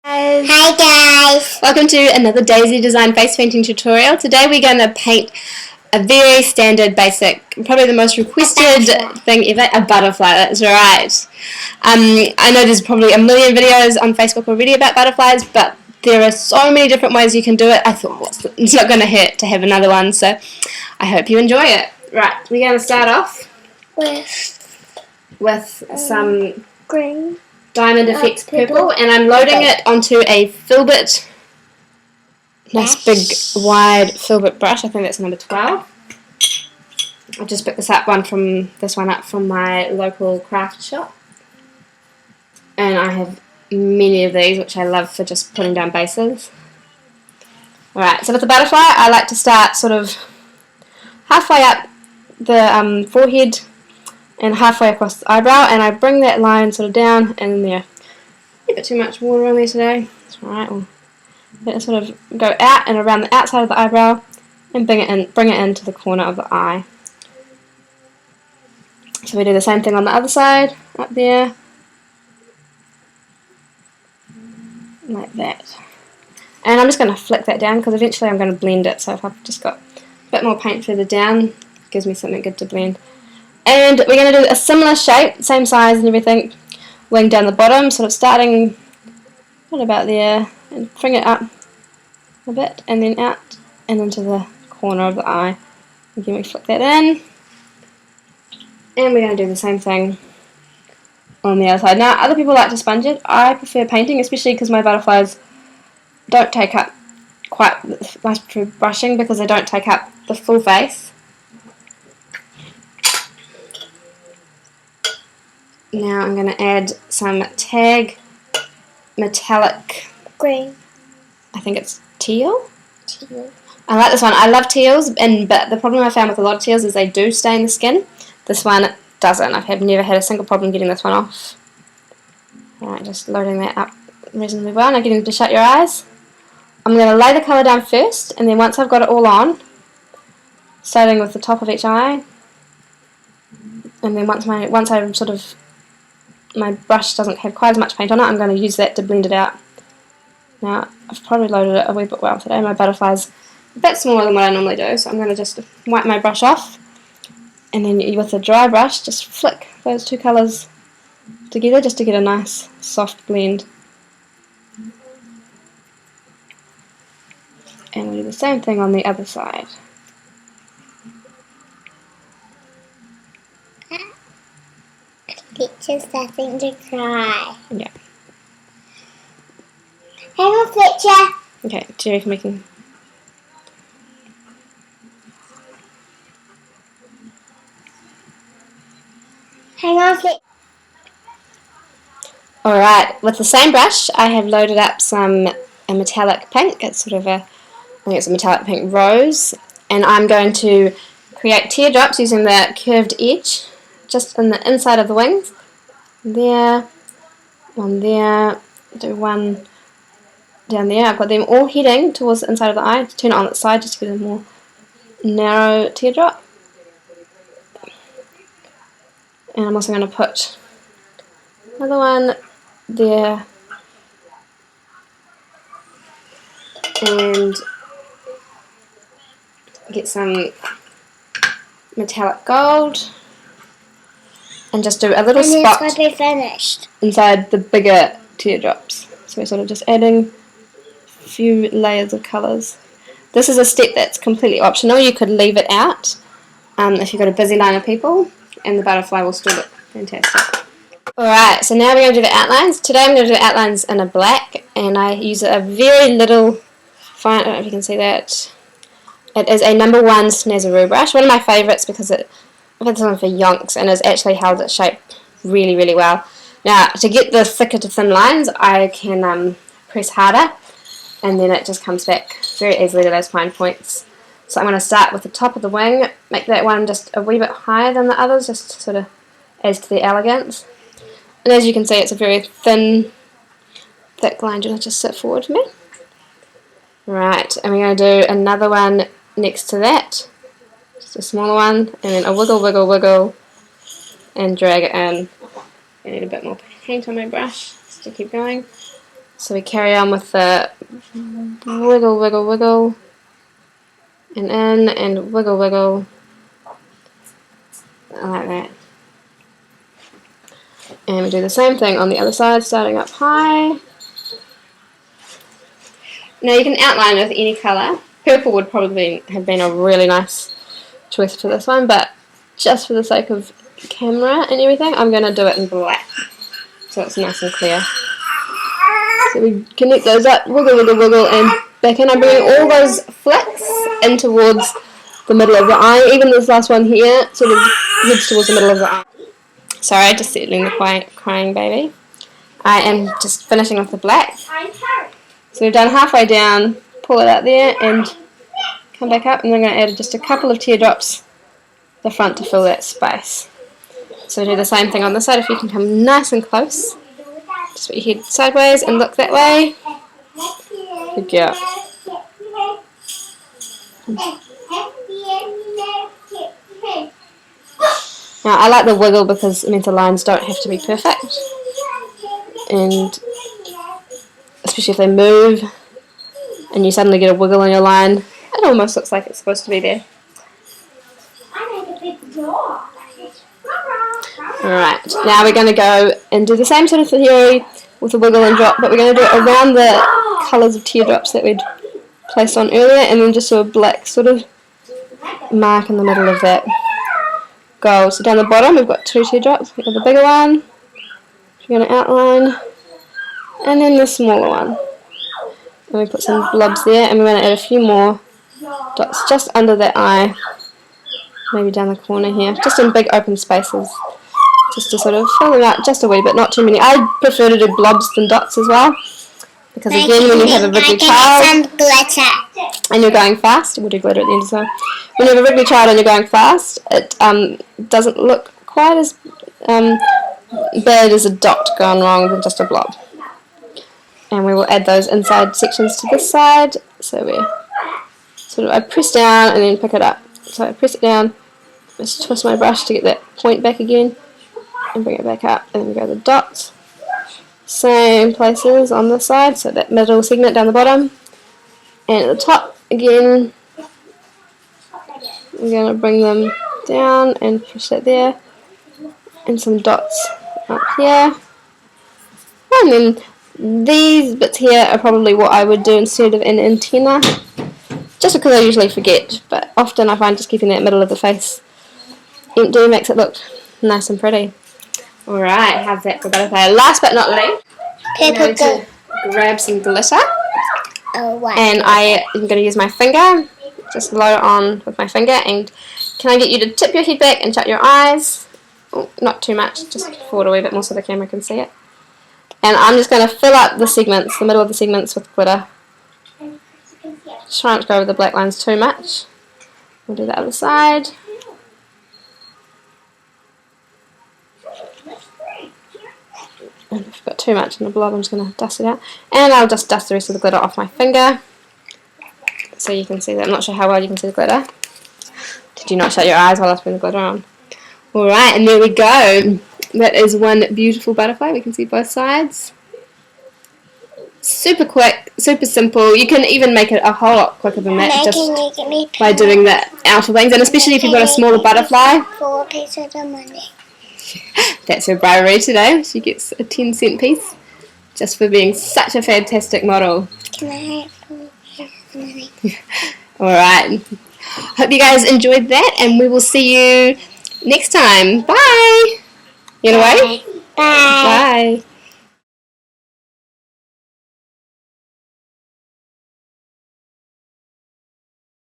Hi guys! Welcome to another Daisy Design face painting tutorial. Today we're going to paint a very standard, basic, probably the most requested thing ever, a butterfly. That's right. I know there's probably a million videos on Facebook already about butterflies, but there are so many different ways you can do it. I thought it's not going to hurt to have another one, so I hope you enjoy it. Right, we're going to start off with some green Diamond Effects purple, and I'm loading it onto a filbert, nice big wide filbert brush. I think that's number 12. I just picked this up from my local craft shop, and I have many of these, which I love for just putting down bases. Alright, so with the butterfly I like to start sort of halfway up the forehead and halfway across the eyebrow, and I bring that line sort of down and in there. A bit too much water on there today. That's alright. We'll let it sort of go out and around the outside of the eyebrow and bring it into the corner of the eye. So we do the same thing on the other side, up there, like that. And I'm just going to flick that down because eventually I'm going to blend it. So if I've just got a bit more paint further down, it gives me something good to blend. And we're going to do a similar shape, same size and everything, wing down the bottom, sort of starting right about there, and bring it up a bit, and then out and into the corner of the eye. Again, we flick that in, and we're going to do the same thing on the other side. Now, other people like to sponge it. I prefer painting, especially because my butterflies don't take up quite nice for brushing because they don't take up the full face. Now I'm going to add some tag metallic green. I think it's teal. I like this one. I love teals, but the problem I found with a lot of teals is they do stain the skin. This one doesn't. I've never had a single problem getting this one off. Alright, just loading that up reasonably well. Now getting to shut your eyes. I'm going to lay the colour down first, and then once I've got it all on, starting with the top of each eye, and then once I sort of my brush doesn't have quite as much paint on it, I'm going to use that to blend it out. Now, I've probably loaded it a wee bit well today. My butterfly's a bit smaller than what I normally do, so I'm going to just wipe my brush off, and then with a dry brush, just flick those two colours together just to get a nice soft blend. And we'll do the same thing on the other side. Fletcher's starting to cry. Yeah. Hang on, Fletcher. Okay, do you reckon we can... Hang on, Fletcher. Alright, with the same brush, I have loaded up a metallic pink. It's sort of I think it's a metallic pink rose. And I'm going to create teardrops using the curved edge, just in the inside of the wings. There, one there, do one down there. I've got them all heading towards the inside of the eye. Turn it on its side just to get a more narrow teardrop. And I'm also going to put another one there, and get some metallic gold and just do a little spot it's going to be finished inside the bigger teardrops. So we're sort of just adding a few layers of colours. This is a step that's completely optional. You could leave it out if you've got a busy line of people, and the butterfly will still look fantastic. Alright, so now we're going to do the outlines. Today I'm going to do outlines in a black, and I use a very little fine, I don't know if you can see that. It is a number 1 Snazzaroo brush, one of my favourites because I've had this one for yonks and has actually held its shape really, really well. Now, to get the thicker to thin lines, I can press harder, and then it just comes back very easily to those fine points. So I'm going to start with the top of the wing, make that one just a wee bit higher than the others, just to sort of adds to the elegance. And as you can see, it's a very thin, thick line. Do you want to just sit forward for me? Right, and we're going to do another one next to that. Just a smaller one, and then a wiggle, wiggle, wiggle, and drag it in. I need a bit more paint on my brush just to keep going. So we carry on with the wiggle, wiggle, wiggle, and in, and wiggle, wiggle, like that. And we do the same thing on the other side, starting up high. Now you can outline with any colour. Purple would probably have been a really nice choice for this one, but just for the sake of camera and everything, I'm going to do it in black, so it's nice and clear. So we connect those up, wiggle, wiggle, wiggle, and back in. I'm bringing all those flicks in towards the middle of the eye. Even this last one here sort of heads towards the middle of the eye. Sorry, just settling the crying baby. I am just finishing with the black. So we've done halfway down, pull it out there, and come back up, and then I'm going to add just a couple of teardrops at the front to fill that space. So do the same thing on this side. If you can come nice and close, just put your head sideways and look that way. Good girl. Now I like the wiggle because it means the lines don't have to be perfect, and especially if they move and you suddenly get a wiggle on your line, it almost looks like it's supposed to be there. Alright, now we're going to go and do the same sort of theory with the wiggle and drop, but we're going to do it around the colours of teardrops that we'd placed on earlier, and then just do a black sort of mark in the middle of that gold. So down the bottom we've got 2 teardrops. We've got the bigger one, we're going to outline, and then the smaller one. And we put some blobs there, and we're going to add a few more dots just under that eye, maybe down the corner here, just in big open spaces, just to sort of fill them out just a wee bit, not too many. I prefer to do blobs than dots as well, because again, when you have a wriggly child and you're going fast, we'll do glitter at the end as well. When you have a wriggly child and you're going fast, it doesn't look quite as bad as a dot gone wrong than just a blob. And we will add those inside sections to this side. So we sort of, I press down and then pick it up. So I press it down, just twist my brush to get that point back again, and bring it back up, and then go the dots. Same places on this side, so that middle segment down the bottom. And at the top again, we're going to bring them down and push that there. And some dots up here. And then these bits here are probably what I would do instead of an antenna, just because I usually forget, but often I find just keeping that middle of the face empty makes it look nice and pretty. Alright, how's that for butterfly? Last but not least, I'm going to grab some glitter, and I am going to use my finger, just load it on with my finger, and can I get you to tip your head back and shut your eyes? Oh, not too much, just forward a wee bit more so the camera can see it. And I'm just going to fill up the segments, the middle of the segments, with glitter. Just try not to go over the black lines too much. We'll do the other side. And if I've got too much in the blob, I'm just going to dust it out. And I'll just dust the rest of the glitter off my finger, so you can see that. I'm not sure how well you can see the glitter. Did you not shut your eyes while I was putting the glitter on? Alright, and there we go. That is one beautiful butterfly. We can see both sides. Super quick, super simple. You can even make it a whole lot quicker than that just by doing the outer wings, and especially if you've got a smaller butterfly. That's her bribery today. She gets a 10-cent piece just for being such a fantastic model. Alright. Hope you guys enjoyed that, and we will see you next time. Bye! You away? Bye. Bye.